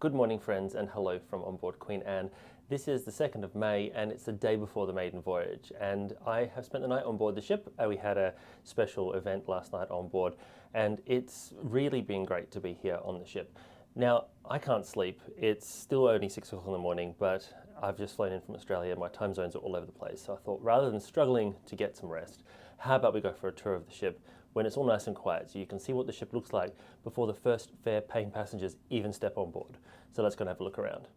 Good morning, friends, and hello from on board Queen Anne. This is the 2nd of May, and it's the day before the maiden voyage. And I have spent the night on board the ship. We had a special event last night on board, and it's really been great to be here on the ship. Now, I can't sleep. It's still only 6 o'clock in the morning, but I've just flown in from Australia. My time zones are all over the place. So I thought, rather than struggling to get some rest, how about we go for a tour of the ship when it's all nice and quiet, so you can see what the ship looks like before the first fare-paying passengers even step on board. So let's go and have a look around.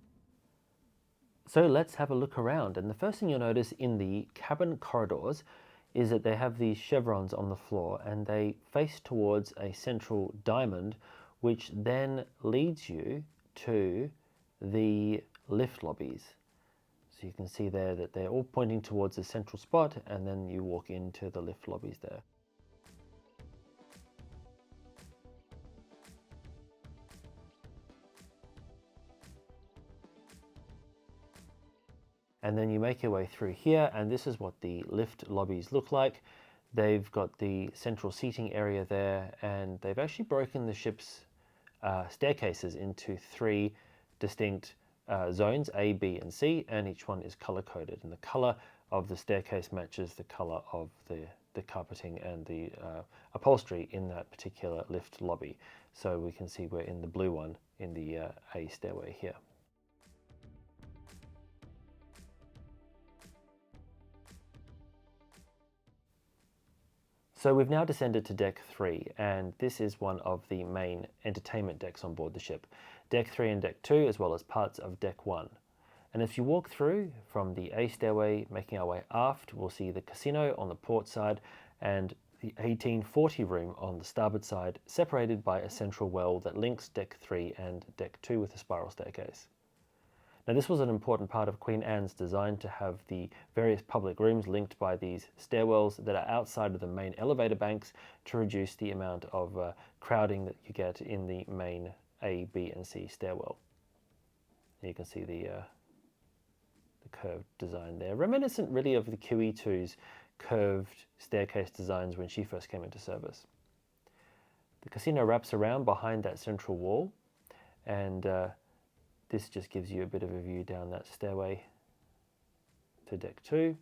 So let's have a look around, and the first thing you'll notice in the cabin corridors is that they have these chevrons on the floor, and they face towards a central diamond, which then leads you to the lift lobbies. So you can see there that they're all pointing towards a central spot, and then you walk into the lift lobbies there. And then you make your way through here, and this is what the lift lobbies look like. They've got the central seating area there, and they've actually broken the ship's staircases into 3 distinct zones, A, B, and C, and each one is color-coded. And the color of the staircase matches the color of the carpeting and the upholstery in that particular lift lobby. So we can see we're in the blue one in the A stairway here. So we've now descended to deck 3, and this is one of the main entertainment decks on board the ship. Deck 3 and deck 2, as well as parts of deck 1. And if you walk through from the A stairway, making our way aft, we'll see the casino on the port side and the 1840 room on the starboard side, separated by a central well that links deck 3 and deck 2 with a spiral staircase. Now, this was an important part of Queen Anne's design, to have the various public rooms linked by these stairwells that are outside of the main elevator banks to reduce the amount of crowding that you get in the main A, B, and C stairwell. You can see the curved design there, reminiscent really of the QE2's curved staircase designs when she first came into service. The casino wraps around behind that central wall, and this just gives you a bit of a view down that stairway to deck 2.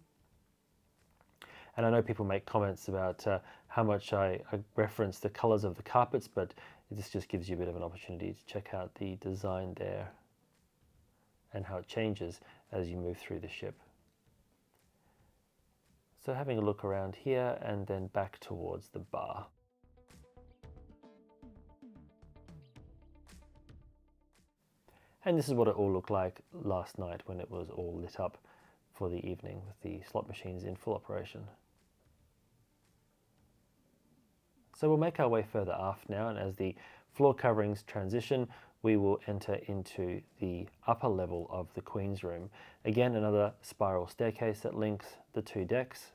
And I know people make comments about how much I reference the colors of the carpets, but this just gives you a bit of an opportunity to check out the design there and how it changes as you move through the ship. So having a look around here and then back towards the bar. And this is what it all looked like last night when it was all lit up for the evening with the slot machines in full operation. So we'll make our way further aft now, and as the floor coverings transition, we will enter into the upper level of the Queen's room. Again, another spiral staircase that links the 2 decks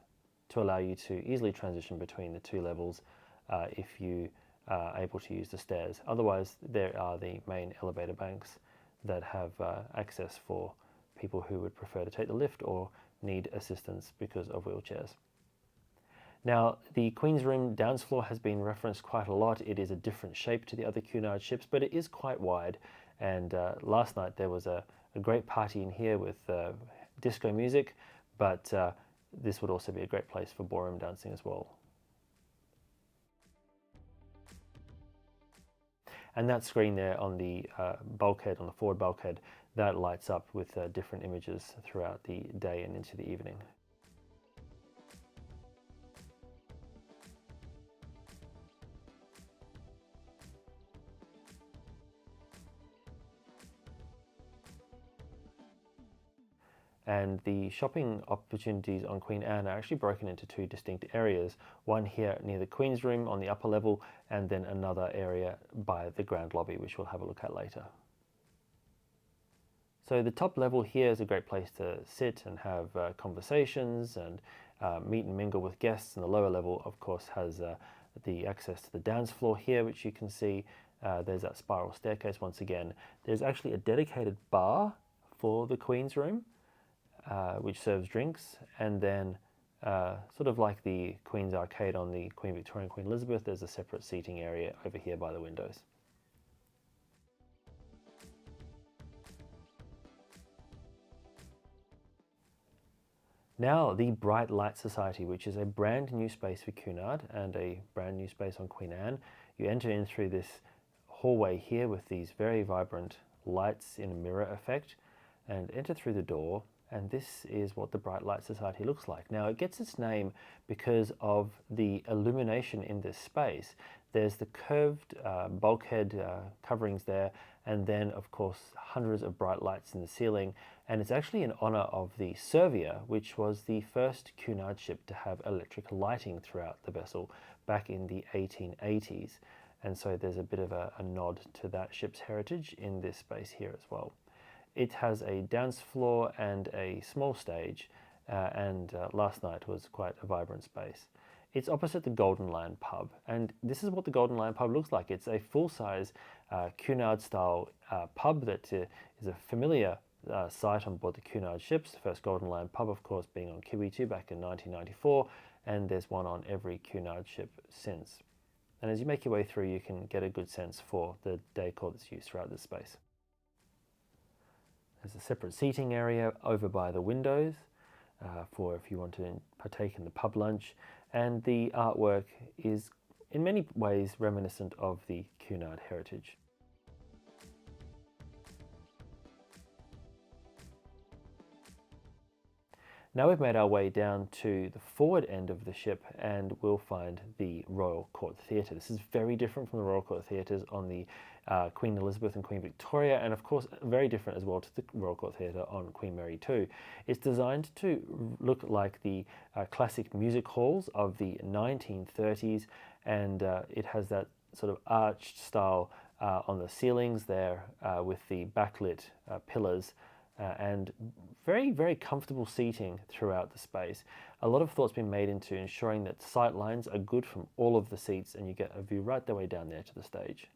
to allow you to easily transition between the 2 levels if you are able to use the stairs. Otherwise, there are the main elevator banks that have access for people who would prefer to take the lift or need assistance because of wheelchairs. Now, the Queen's Room downs floor has been referenced quite a lot. It is a different shape to the other Cunard ships, but it is quite wide. And last night there was a great party in here with disco music, but this would also be a great place for ballroom dancing as well. And that screen there on the bulkhead, on the forward bulkhead, that lights up with different images throughout the day and into the evening. And the shopping opportunities on Queen Anne are actually broken into 2 distinct areas. One here near the Queen's Room on the upper level, and then another area by the Grand Lobby, which we'll have a look at later. So the top level here is a great place to sit and have conversations and meet and mingle with guests. And the lower level, of course, has the access to the dance floor here, which you can see. There's that spiral staircase once again. There's actually a dedicated bar for the Queen's Room, which serves drinks, and then sort of like the Queen's Arcade on the Queen Victoria and Queen Elizabeth, there's a separate seating area over here by the windows. Now, the Bright Light Society, which is a brand new space for Cunard and a brand new space on Queen Anne. You enter in through this hallway here with these very vibrant lights in a mirror effect and enter through the door, and this is what the Bright Light Society looks like. Now, it gets its name because of the illumination in this space. There's the curved bulkhead coverings there, and then of course hundreds of bright lights in the ceiling, and it's actually in honor of the Servia, which was the first Cunard ship to have electric lighting throughout the vessel back in the 1880s. And so there's a bit of a nod to that ship's heritage in this space here as well. It has a dance floor and a small stage, and last night was quite a vibrant space. It's opposite the Golden Lion pub, and this is what the Golden Lion pub looks like. It's a full-size Cunard-style pub that is a familiar sight on board the Cunard ships. The first Golden Lion pub, of course, being on Kiwi 2 back in 1994, and there's one on every Cunard ship since. And as you make your way through, you can get a good sense for the decor that's used throughout this space. There's a separate seating area over by the windows for if you want to partake in the pub lunch, and the artwork is in many ways reminiscent of the Cunard heritage. Now we've made our way down to the forward end of the ship, and we'll find the Royal Court Theatre. This is very different from the Royal Court Theatres on the Queen Elizabeth and Queen Victoria, and of course very different as well to the Royal Court Theatre on Queen Mary 2. It's designed to look like the classic music halls of the 1930s, and it has that sort of arched style on the ceilings there with the backlit pillars. And very, very comfortable seating throughout the space. A lot of thought's been made into ensuring that sight lines are good from all of the seats, and you get a view right the way down there to the stage.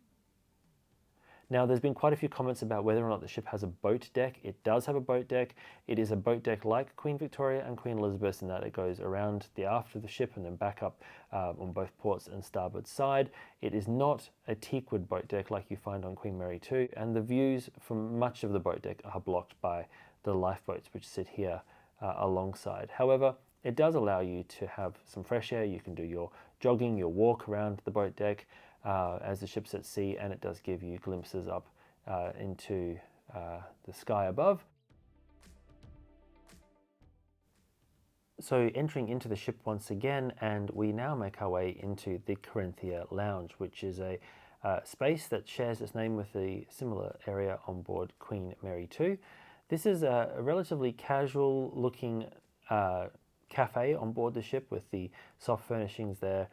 Now, there's been quite a few comments about whether or not the ship has a boat deck. It does have a boat deck. It is a boat deck like Queen Victoria and Queen Elizabeth in that it goes around the aft of the ship and then back up on both ports and starboard side. It is not a teakwood boat deck like you find on Queen Mary 2, and the views from much of the boat deck are blocked by the lifeboats which sit here alongside. However, it does allow you to have some fresh air. You can do your jogging, your walk around the boat deck as the ship's at sea, and it does give you glimpses up into the sky above. So entering into the ship once again, and we now make our way into the Corinthia Lounge, which is a space that shares its name with the similar area on board Queen Mary 2. This is a relatively casual looking cafe on board the ship with the soft furnishings there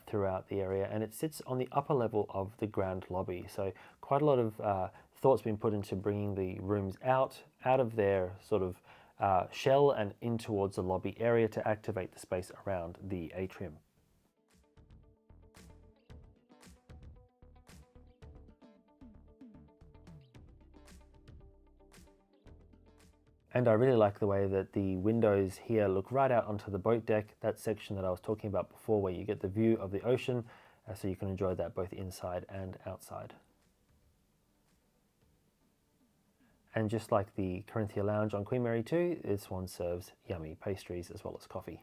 throughout the area, and it sits on the upper level of the grand lobby. So quite a lot of thought's been put into bringing the rooms out of their sort of shell and in towards the lobby area to activate the space around the atrium. And I really like the way that the windows here look right out onto the boat deck, that section that I was talking about before where you get the view of the ocean, so you can enjoy that both inside and outside. And just like the Corinthia Lounge on Queen Mary 2, this one serves yummy pastries as well as coffee.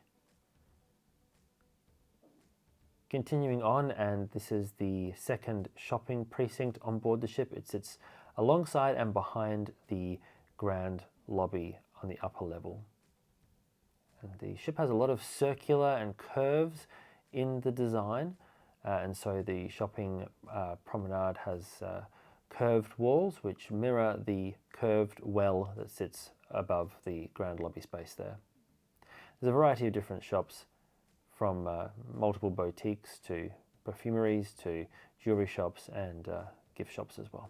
Continuing on, and this is the second shopping precinct on board the ship. It sits alongside and behind the grand lobby on the upper level. And the ship has a lot of circular and curves in the design, and so the shopping promenade has curved walls which mirror the curved well that sits above the grand lobby space there. There's a variety of different shops, from multiple boutiques to perfumeries to jewelry shops and gift shops as well.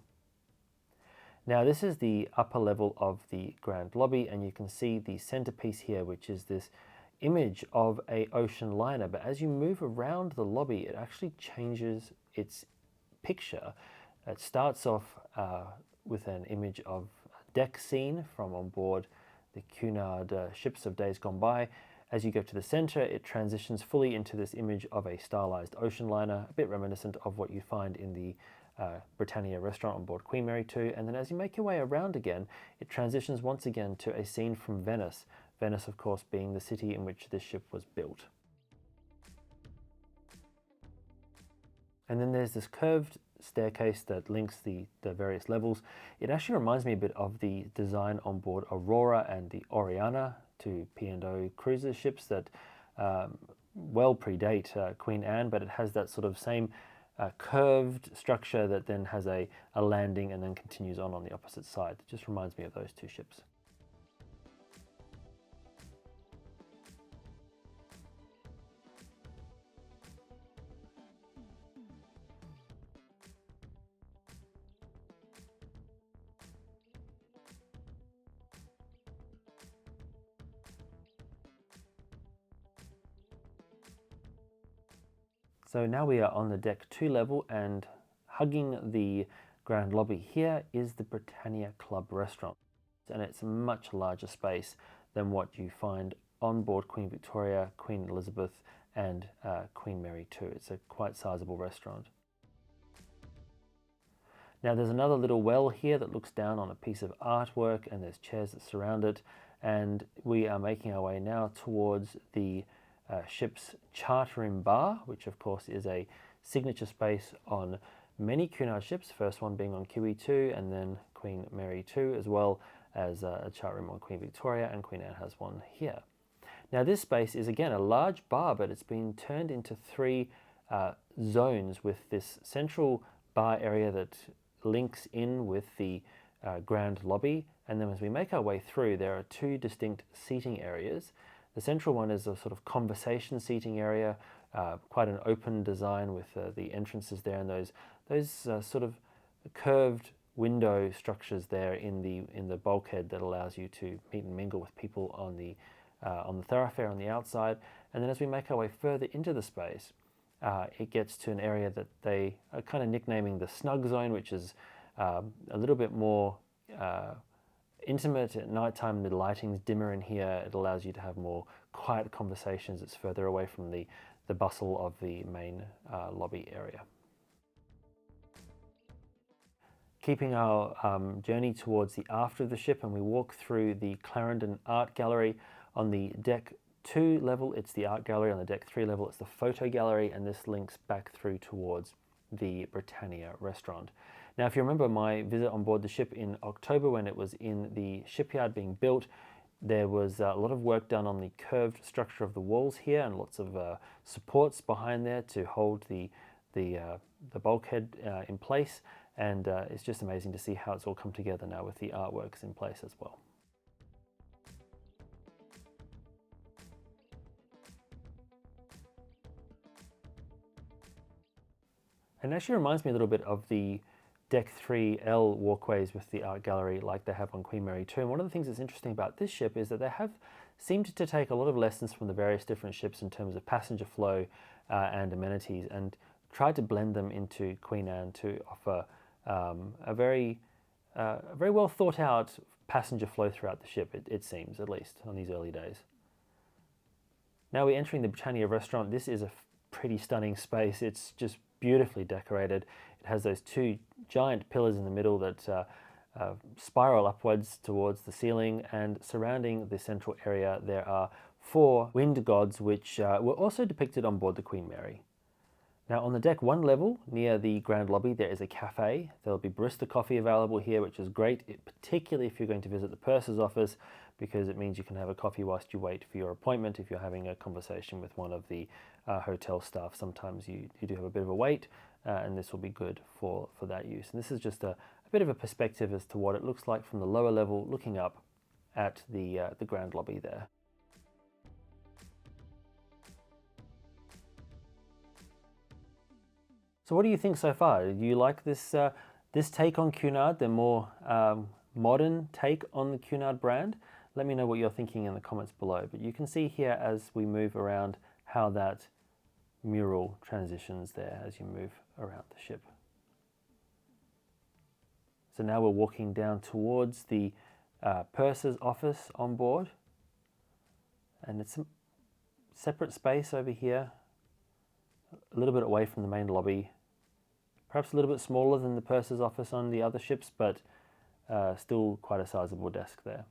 Now this is the upper level of the grand lobby, and you can see the centerpiece here, which is this image of an ocean liner. But as you move around the lobby, it actually changes its picture. It starts off with an image of a deck scene from on board the Cunard ships of days gone by. As you go to the center, it transitions fully into this image of a stylized ocean liner, a bit reminiscent of what you find in the Britannia Restaurant on board Queen Mary 2, and then as you make your way around again, it transitions once again to a scene from Venice Venice, of course, being the city in which this ship was built. And then there's this curved staircase that links the various levels. It actually reminds me a bit of the design on board Aurora and the Oriana, two P&O cruiser ships that well predate Queen Anne, but it has that sort of same curved structure that then has a landing and then continues on the opposite side. It just reminds me of those two ships. So now we are on the deck 2 level, and hugging the grand lobby here is the Britannia Club restaurant. And it's a much larger space than what you find on board Queen Victoria, Queen Elizabeth and Queen Mary too. It's a quite sizable restaurant. Now there's another little well here that looks down on a piece of artwork, and there's chairs that surround it, and we are making our way now towards the ship's charter-room bar, which of course is a signature space on many Cunard ships, first one being on QE2 and then Queen Mary 2, as well as a chart room on Queen Victoria, and Queen Anne has one here. Now this space is again a large bar, but it's been turned into 3 zones, with this central bar area that links in with the grand lobby, and then as we make our way through, there are 2 distinct seating areas. The central one is a sort of conversation seating area, quite an open design with the entrances there, and those sort of curved window structures there in the bulkhead that allows you to meet and mingle with people on the thoroughfare on the outside. And then as we make our way further into the space, it gets to an area that they are kind of nicknaming the snug zone, which is a little bit more intimate at night time. The lighting's dimmer in here. It allows you to have more quiet conversations. It's further away from the bustle of the main lobby area. Keeping our journey towards the aft of the ship, and we walk through the Clarendon Art Gallery. On the deck 2 level, it's the art gallery. On the deck 3 level, it's the photo gallery, and this links back through towards the Britannia Restaurant. Now, if you remember my visit on board the ship in October when it was in the shipyard being built, there was a lot of work done on the curved structure of the walls here, and lots of supports behind there to hold the bulkhead in place. And it's just amazing to see how it's all come together now with the artworks in place as well. And it actually reminds me a little bit of the Deck 3L walkways with the art gallery like they have on Queen Mary 2. And one of the things that's interesting about this ship is that they have seemed to take a lot of lessons from the various different ships in terms of passenger flow and amenities, and tried to blend them into Queen Anne to offer a very well thought out passenger flow throughout the ship, it seems, at least on these early days. Now we're entering the Britannia Restaurant. This is a pretty stunning space. It's just beautifully decorated. It has those 2 giant pillars in the middle that spiral upwards towards the ceiling, and surrounding the central area there are 4 wind gods, which were also depicted on board the Queen Mary. Now on the deck 1 level, near the grand lobby, there is a cafe. There'll be barista coffee available here, which is great, particularly if you're going to visit the purser's office, because it means you can have a coffee whilst you wait for your appointment. If you're having a conversation with one of the hotel staff, sometimes you do have a bit of a wait, and this will be good for that use. And this is just a bit of a perspective as to what it looks like from the lower level, looking up at the grand lobby there. So what do you think so far? Do you like this this take on Cunard, the more modern take on the Cunard brand? Let me know what you're thinking in the comments below. But you can see here as we move around how that mural transitions there as you move around the ship. So now we're walking down towards the purser's office on board, and it's a separate space over here, a little bit away from the main lobby, perhaps a little bit smaller than the purser's office on the other ships, but still quite a sizable desk there.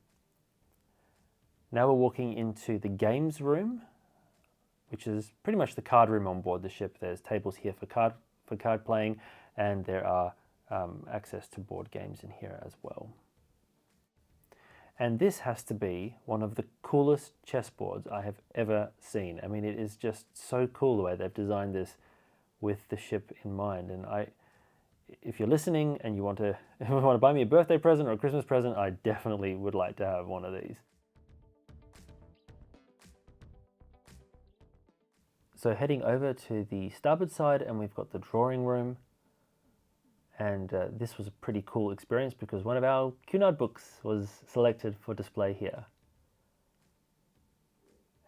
Now we're walking into the games room, which is pretty much the card room on board the ship. There's tables here for card playing, and there are access to board games in here as well. And this has to be one of the coolest chessboards I have ever seen. I mean, it is just so cool the way they've designed this with the ship in mind. And if you're listening and you want to buy me a birthday present or a Christmas present, I definitely would like to have one of these. So heading over to the starboard side, and we've got the drawing room. And this was a pretty cool experience because one of our Cunard books was selected for display here.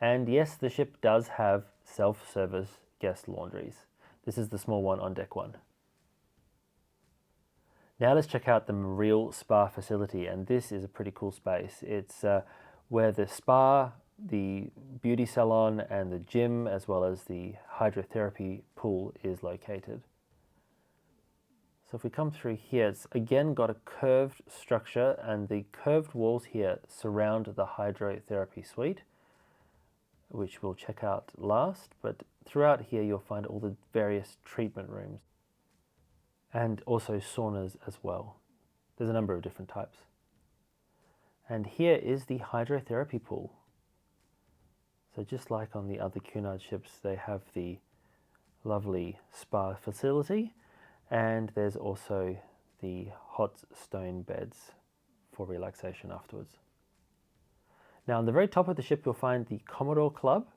And yes, the ship does have self-service guest laundries. This is the small one on deck 1. Now let's check out the Mareel Spa facility, and this is a pretty cool space. It's where the spa, the beauty salon, and the gym, as well as the hydrotherapy pool is located. So if we come through here, it's again got a curved structure, and the curved walls here surround the hydrotherapy suite, which we'll check out last. But throughout here, you'll find all the various treatment rooms and also saunas as well. There's a number of different types. And here is the hydrotherapy pool. So just like on the other Cunard ships, they have the lovely spa facility. And there's also the hot stone beds for relaxation afterwards. Now on the very top of the ship you'll find the Commodore Club,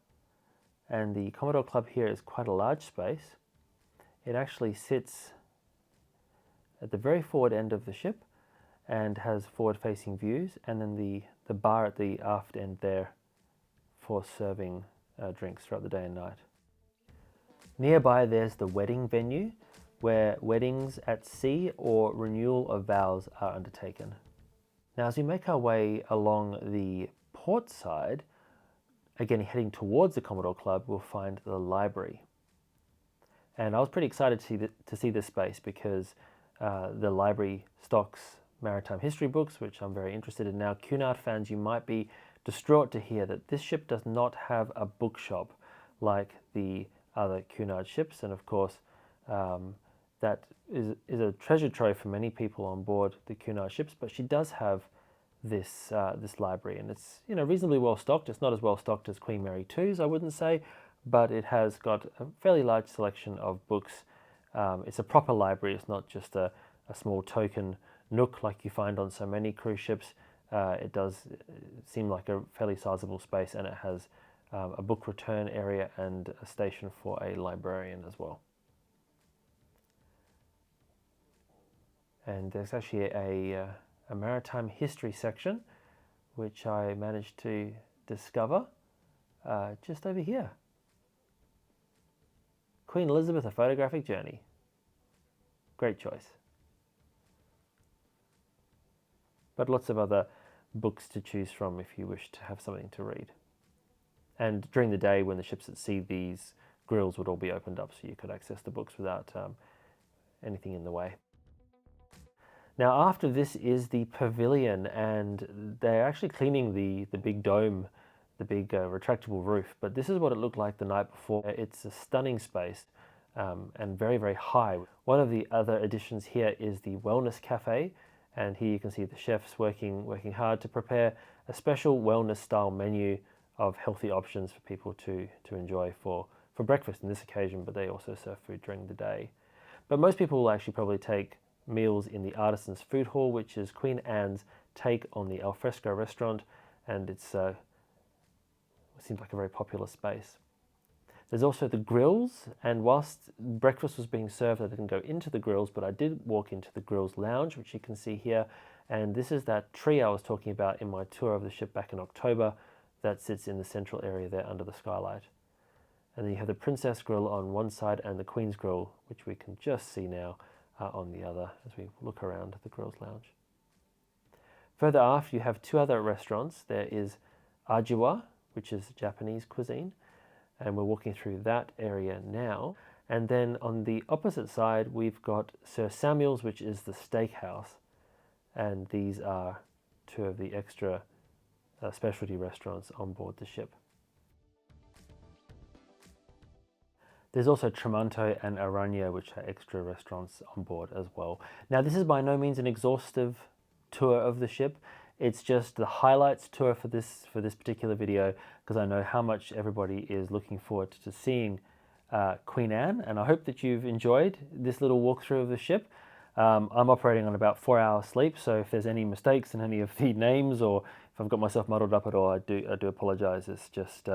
and the Commodore Club here is quite a large space. It actually sits at the very forward end of the ship and has forward facing views, and then the bar at the aft end there for serving drinks throughout the day and night. Nearby there's the wedding venue, where weddings at sea or renewal of vows are undertaken. Now as we make our way along the port side, again heading towards the Commodore Club, we'll find the library. And I was pretty excited to see this space because the library stocks maritime history books, which I'm very interested in. Now Cunard fans, you might be distraught to hear that this ship does not have a bookshop like the other Cunard ships, and of course that is a treasure trove for many people on board the Cunard ships, but she does have this library, and it's reasonably well stocked. It's not as well stocked as Queen Mary II's, I wouldn't say, but it has got a fairly large selection of books. It's a proper library. It's not just a small token nook like you find on so many cruise ships. It does seem like a fairly sizable space, and it has a book return area and a station for a librarian as well. And there's actually a maritime history section, which I managed to discover just over here. Queen Elizabeth, A Photographic Journey. Great choice. But lots of other books to choose from if you wish to have something to read. And during the day when the ship's at sea, these grills would all be opened up so you could access the books without anything in the way. Now after this is the pavilion, and they're actually cleaning the big dome, the big retractable roof, but this is what it looked like the night before. It's a stunning space and very, very high. One of the other additions here is the Wellness Cafe, and here you can see the chefs working hard to prepare a special wellness style menu of healthy options for people to enjoy for breakfast in this occasion, but they also serve food during the day. But most people will actually probably take meals in the Artisans Food Hall, which is Queen Anne's take on the alfresco restaurant, and it seems like a very popular space. There's also the grills, and whilst breakfast was being served, I didn't go into the grills, but I did walk into the grills lounge, which you can see here, and this is that tree I was talking about in my tour of the ship back in October that sits in the central area there under the skylight. And then you have the Princess Grill on one side and the Queen's Grill, which we can just see now on the other as we look around the grills lounge. Further aft you have two other restaurants. There is Ajiwa, which is Japanese cuisine, and we're walking through that area now. And then on the opposite side we've got Sir Samuel's, which is the steakhouse, and these are two of the extra specialty restaurants on board the ship. There's also Tremonto and Aranya, which are extra restaurants on board as well. Now, this is by no means an exhaustive tour of the ship. It's just the highlights tour for this particular video, because I know how much everybody is looking forward to seeing Queen Anne, and I hope that you've enjoyed this little walkthrough of the ship. I'm operating on about 4 hours sleep, so if there's any mistakes in any of the names, or if I've got myself muddled up at all, I do apologise. It's just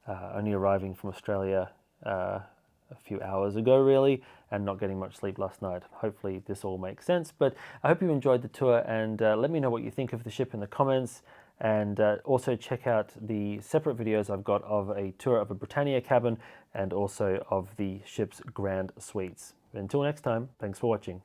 only arriving from Australia a few hours ago, really, and not getting much sleep last night. Hopefully this all makes sense, but I hope you enjoyed the tour, and let me know what you think of the ship in the comments, and also check out the separate videos I've got of a tour of a Britannia cabin and also of the ship's grand suites. Until next time, thanks for watching.